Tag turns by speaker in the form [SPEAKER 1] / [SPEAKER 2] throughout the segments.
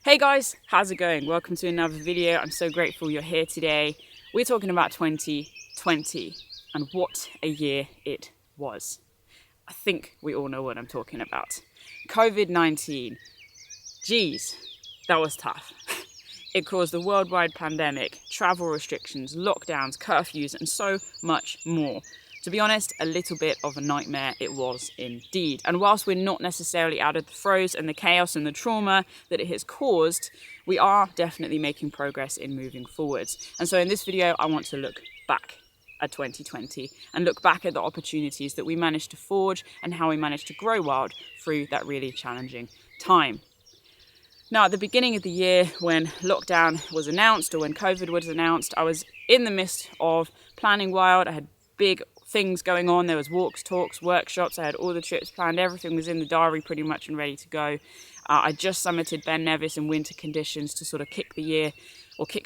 [SPEAKER 1] Hey guys, how's it going? Welcome to another video. I'm so grateful you're here today. We're talking about 2020 and what a year it was. I think we all know what I'm talking about. COVID-19. Geez, that was tough. It caused a worldwide pandemic, travel restrictions, lockdowns, curfews, and so much more. To be honest, a little bit of a nightmare it was indeed. And whilst we're not necessarily out of the throes and the chaos and the trauma that it has caused, we are definitely making progress in moving forwards. And so in this video, I want to look back at 2020 and look back at the opportunities that we managed to forge and how we managed to grow wild through that really challenging time. Now, at the beginning of the year, when lockdown was announced or when COVID was announced, I was in the midst of planning wild. I had big things going on. There was walks, talks, workshops. I had all the trips planned. Everything was in the diary pretty much and ready to go. I just summited Ben Nevis in winter conditions to sort of kick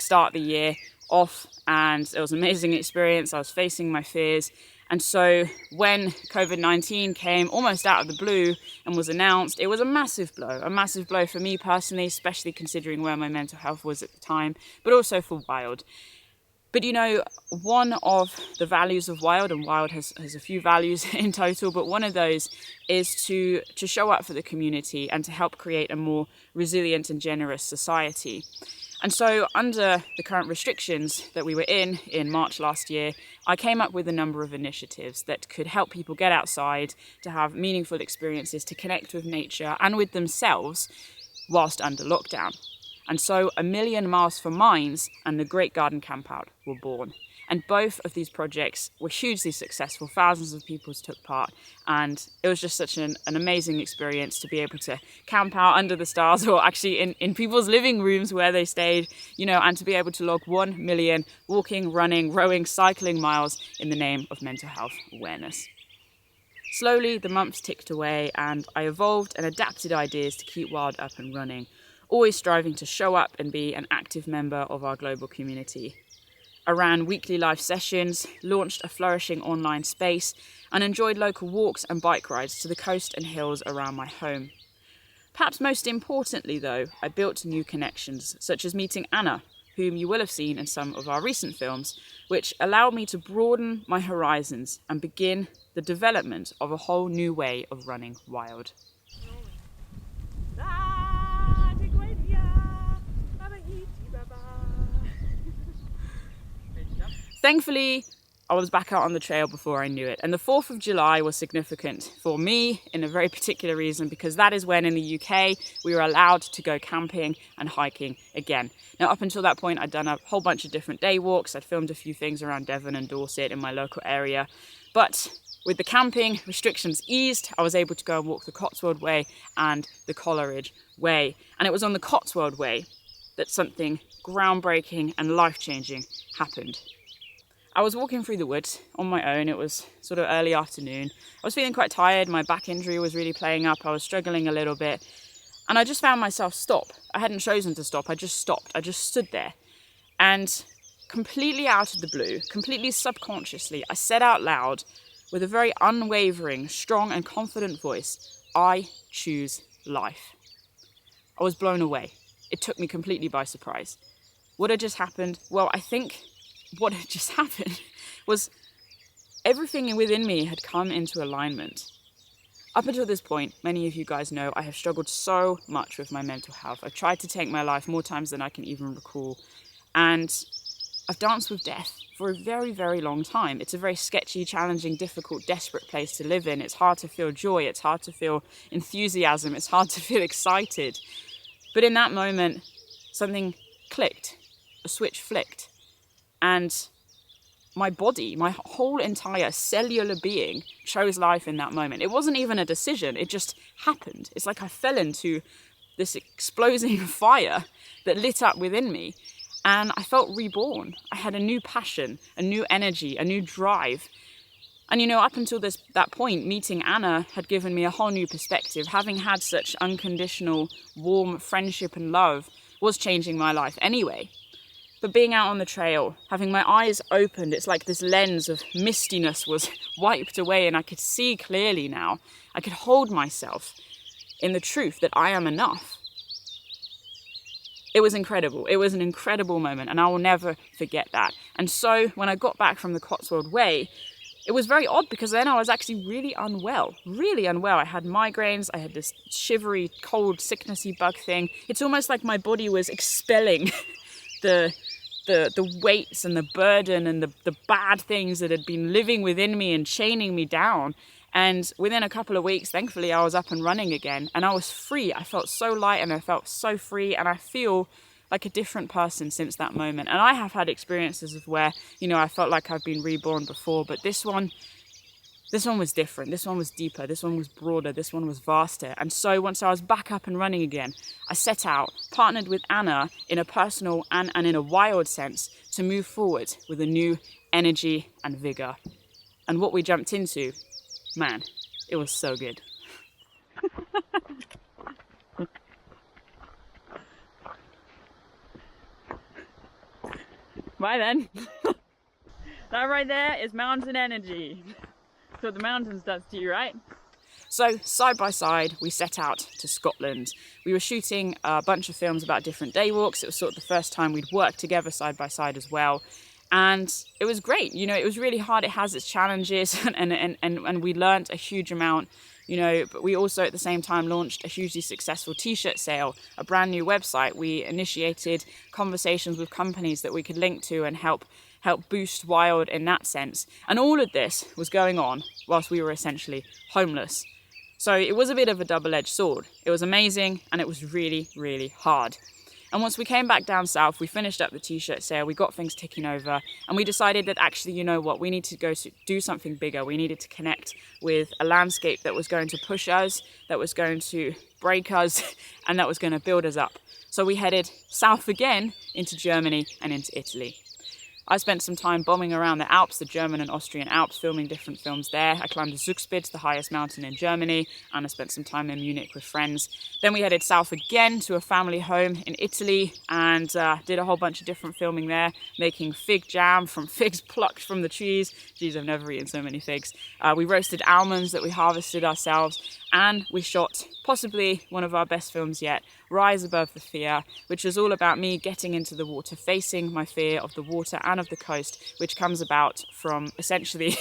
[SPEAKER 1] start the year off, and it was an amazing experience. I was facing my fears. And so when COVID-19 came almost out of the blue and was announced, it was a massive blow for me personally, especially considering where my mental health was at the time, but also for Wild. But you know, one of the values of Wild, and Wild has a few values in total, but one of those is to show up for the community and to help create a more resilient and generous society. And so under the current restrictions that we were in March last year, I came up with a number of initiatives that could help people get outside, to have meaningful experiences, to connect with nature and with themselves whilst under lockdown. And so 1,000,000 Miles for Mines and the Great Garden Campout were born. And both of these projects were hugely successful. Thousands of people took part. And it was just such an amazing experience to be able to camp out under the stars, or actually in people's living rooms where they stayed, you know, and to be able to log 1 million walking, running, rowing, cycling miles in the name of mental health awareness. Slowly, the months ticked away and I evolved and adapted ideas to keep Wild up and running, always striving to show up and be an active member of our global community. I ran weekly live sessions, launched a flourishing online space, and enjoyed local walks and bike rides to the coast and hills around my home. Perhaps most importantly though, I built new connections, such as meeting Anna, whom you will have seen in some of our recent films, which allowed me to broaden my horizons and begin the development of a whole new way of running Wild. Thankfully, I was back out on the trail before I knew it. And the 4th of July was significant for me in a very particular reason, because that is when in the UK we were allowed to go camping and hiking again. Now, up until that point, I'd done a whole bunch of different day walks. I'd filmed a few things around Devon and Dorset in my local area. But with the camping restrictions eased, I was able to go and walk the Cotswold Way and the Coleridge Way. And it was on the Cotswold Way that something groundbreaking and life-changing happened. I was walking through the woods on my own. It was sort of early afternoon. I was feeling quite tired. My back injury was really playing up. I was struggling a little bit. And I just found myself stop. I hadn't chosen to stop. I just stopped. I just stood there. And completely out of the blue, completely subconsciously, I said out loud with a very unwavering, strong and confident voice, "I choose life." I was blown away. It took me completely by surprise. What had just happened? Well, I think what had just happened was everything within me had come into alignment. Up until this point, many of you guys know I have struggled so much with my mental health. I've tried to take my life more times than I can even recall. And I've danced with death for a very, very long time. It's a very sketchy, challenging, difficult, desperate place to live in. It's hard to feel joy. It's hard to feel enthusiasm. It's hard to feel excited. But in that moment, something clicked, a switch flicked. And my body, my whole entire cellular being chose life in that moment. It wasn't even a decision, it just happened. It's like I fell into this exploding fire that lit up within me. And I felt reborn. I had a new passion, a new energy, a new drive. And you know, up until that point, meeting Anna had given me a whole new perspective. Having had such unconditional, warm friendship and love was changing my life anyway. But being out on the trail, having my eyes opened, it's like this lens of mistiness was wiped away and I could see clearly now. I could hold myself in the truth that I am enough. It was incredible. It was an incredible moment, and I will never forget that. And so when I got back from the Cotswold Way, it was very odd because then I was actually really unwell. I had migraines. I had this shivery, cold, sicknessy bug thing. It's almost like my body was expelling the weights and the burden and the bad things that had been living within me and chaining me down. And within a couple of weeks, thankfully, I was up and running again, and I was free. I felt so light and I felt so free, and I feel like a different person since that moment. And I have had experiences of where, you know, I felt like I've been reborn before, but this one was different. This one was deeper. This one was broader. This one was vaster. And so once I was back up and running again, I set out, partnered with Anna in a personal and in a wild sense, to move forward with a new energy and vigor. And what we jumped into, man, it was so good. Bye then. That right there is mountain energy. That's what the mountains does to you, right? So side by side, we set out to Scotland. We were shooting a bunch of films about different day walks. It was sort of the first time we'd worked together side by side as well. And it was great. You know, it was really hard. It has its challenges, and we learnt a huge amount, you know, but we also at the same time launched a hugely successful t-shirt sale, a brand new website. We initiated conversations with companies that we could link to and help boost Wild in that sense. And all of this was going on whilst we were essentially homeless. So it was a bit of a double-edged sword. It was amazing, and it was really, really hard. And once we came back down south, we finished up the t-shirt sale, we got things ticking over, and we decided that actually, you know what, we need to go to do something bigger. We needed to connect with a landscape that was going to push us, that was going to break us, and that was going to build us up. So we headed south again into Germany and into Italy. I spent some time bombing around the Alps, the German and Austrian Alps, filming different films there. I climbed the Zugspitze, the highest mountain in Germany, and I spent some time in Munich with friends. Then we headed south again to a family home in Italy and did a whole bunch of different filming there, making fig jam from figs plucked from the trees. Geez, I've never eaten so many figs. We roasted almonds that we harvested ourselves, and we shot possibly one of our best films yet, Rise Above the Fear, which is all about me getting into the water, facing my fear of the water and of the coast, which comes about from essentially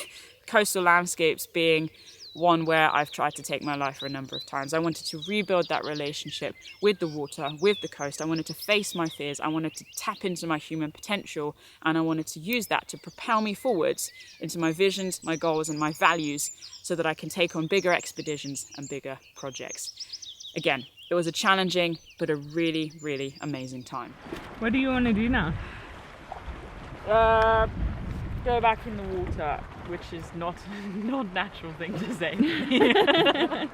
[SPEAKER 1] coastal landscapes being one where I've tried to take my life for a number of times. I wanted to rebuild that relationship with the water, with the coast. I wanted to face my fears. I wanted to tap into my human potential, and I wanted to use that to propel me forwards into my visions, my goals, and my values so that I can take on bigger expeditions and bigger projects. Again, it was a challenging but a really, really amazing time.
[SPEAKER 2] What do you want to do now?
[SPEAKER 1] Go back in the water, which is not a natural thing to say.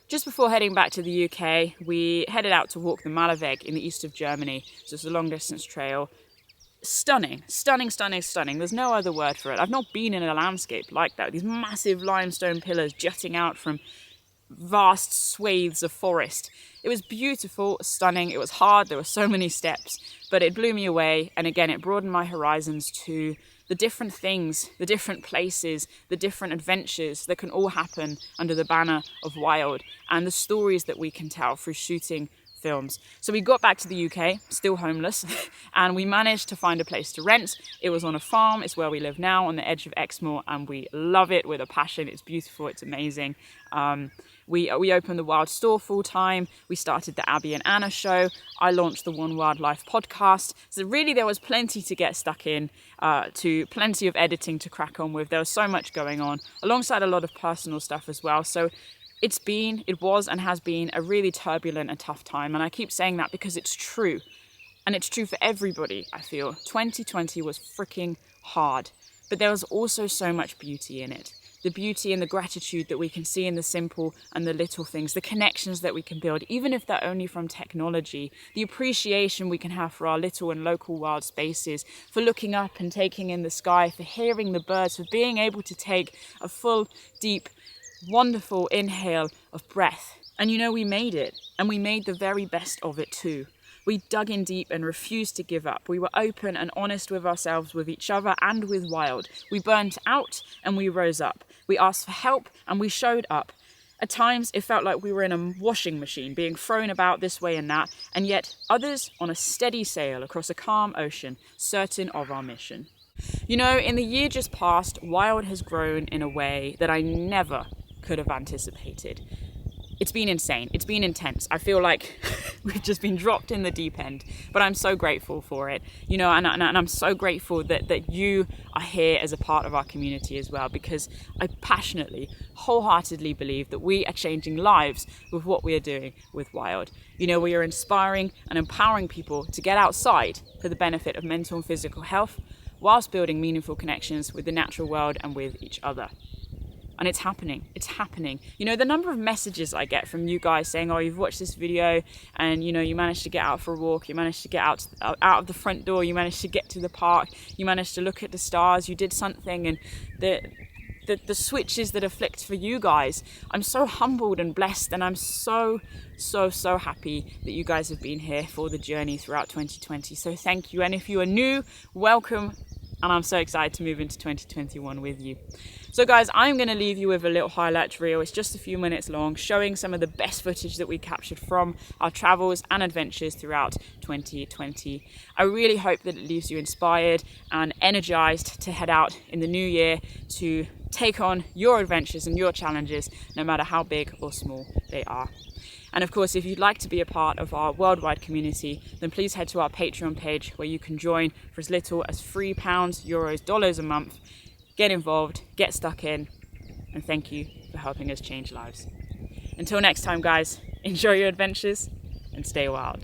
[SPEAKER 1] Just before heading back to the UK, we headed out to walk the Malaweg in the east of Germany. So it's a long distance trail. Stunning, stunning, stunning, stunning. There's no other word for it. I've not been in a landscape like that. These massive limestone pillars jutting out from vast swathes of forest. It was beautiful, stunning. It was hard. There were so many steps, but it blew me away. And again, it broadened my horizons to the different things, the different places, the different adventures that can all happen under the banner of Wild, and the stories that we can tell through shooting films. So we got back to the UK, still homeless, and we managed to find a place to rent. It was on a farm. It's where we live now, on the edge of Exmoor, and we love it with a passion. It's beautiful. It's amazing. We opened the Wild store full time. We started the Abbie and Anna show. I launched the One Wildlife podcast. So really there was plenty to get stuck in, to plenty of editing to crack on with. There was so much going on, alongside a lot of personal stuff as well. So it was and has been a really turbulent and tough time. And I keep saying that because it's true. And it's true for everybody, I feel. 2020 was freaking hard. But there was also so much beauty in it. The beauty and the gratitude that we can see in the simple and the little things, the connections that we can build, even if they're only from technology, the appreciation we can have for our little and local wild spaces, for looking up and taking in the sky, for hearing the birds, for being able to take a full, deep, wonderful inhale of breath. And you know, we made it, and we made the very best of it too. We dug in deep and refused to give up. We were open and honest with ourselves, with each other, and with Wild. We burnt out and we rose up. We asked for help and we showed up. At times, it felt like we were in a washing machine, being thrown about this way and that, and yet others on a steady sail across a calm ocean, certain of our mission. You know, in the year just past, Wild has grown in a way that I never could have anticipated. It's been insane. It's been intense. I feel like we've just been dropped in the deep end, but I'm so grateful for it. You know, and I'm so grateful that you are here as a part of our community as well, because I passionately, wholeheartedly believe that we are changing lives with what we are doing with Wild. You know, we are inspiring and empowering people to get outside for the benefit of mental and physical health, whilst building meaningful connections with the natural world and with each other. And it's happening. It's happening. You know, the number of messages I get from you guys saying, oh, you've watched this video and, you know, you managed to get out for a walk. You managed to get out of the front door. You managed to get to the park. You managed to look at the stars. You did something. And the switches that are flicked for you guys, I'm so humbled and blessed. And I'm so happy that you guys have been here for the journey throughout 2020. So thank you. And if you are new, welcome. And I'm so excited to move into 2021 with you. So guys, I'm going to leave you with a little highlight reel. It's just a few minutes long, showing some of the best footage that we captured from our travels and adventures throughout 2020. I really hope that it leaves you inspired and energized to head out in the new year to take on your adventures and your challenges, no matter how big or small they are. And of course, if you'd like to be a part of our worldwide community, then please head to our Patreon page where you can join for as little as £3, euros, dollars a month. Get involved, get stuck in, and thank you for helping us change lives. Until next time, guys, enjoy your adventures and stay wild.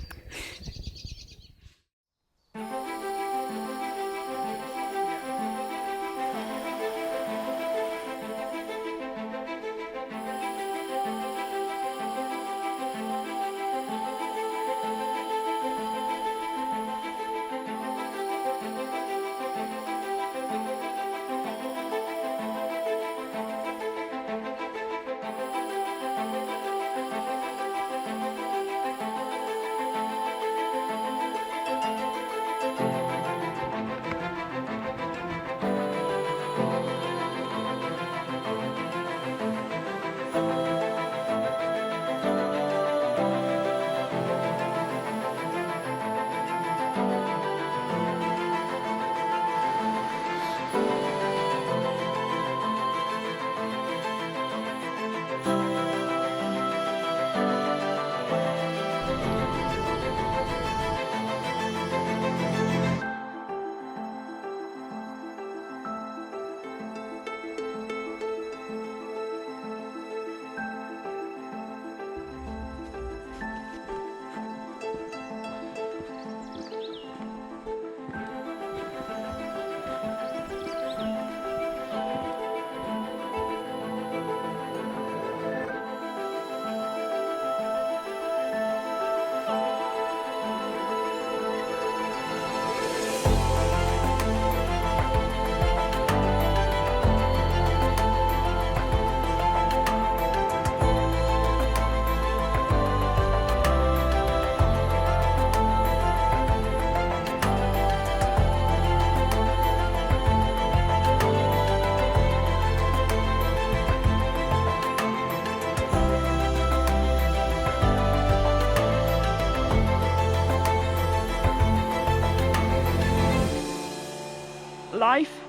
[SPEAKER 1] Life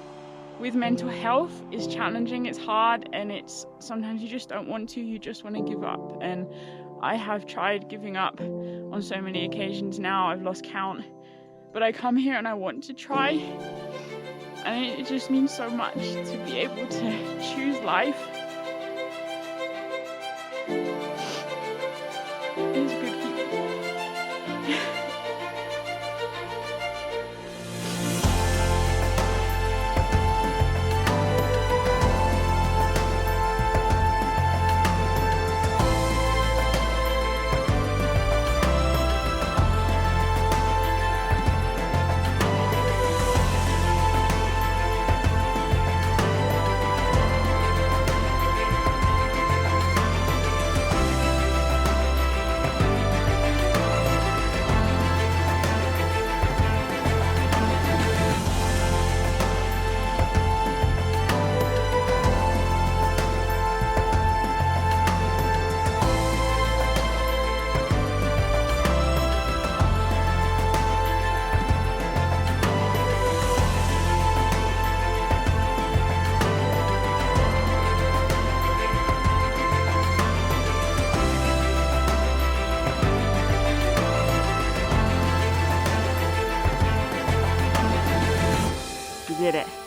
[SPEAKER 1] with mental health is challenging, it's hard, and it's sometimes you just don't want to, you just want to give up. And I have tried giving up on so many occasions now, I've lost count, but I come here and I want to try, and it just means so much to be able to choose life. It's good people. We did it.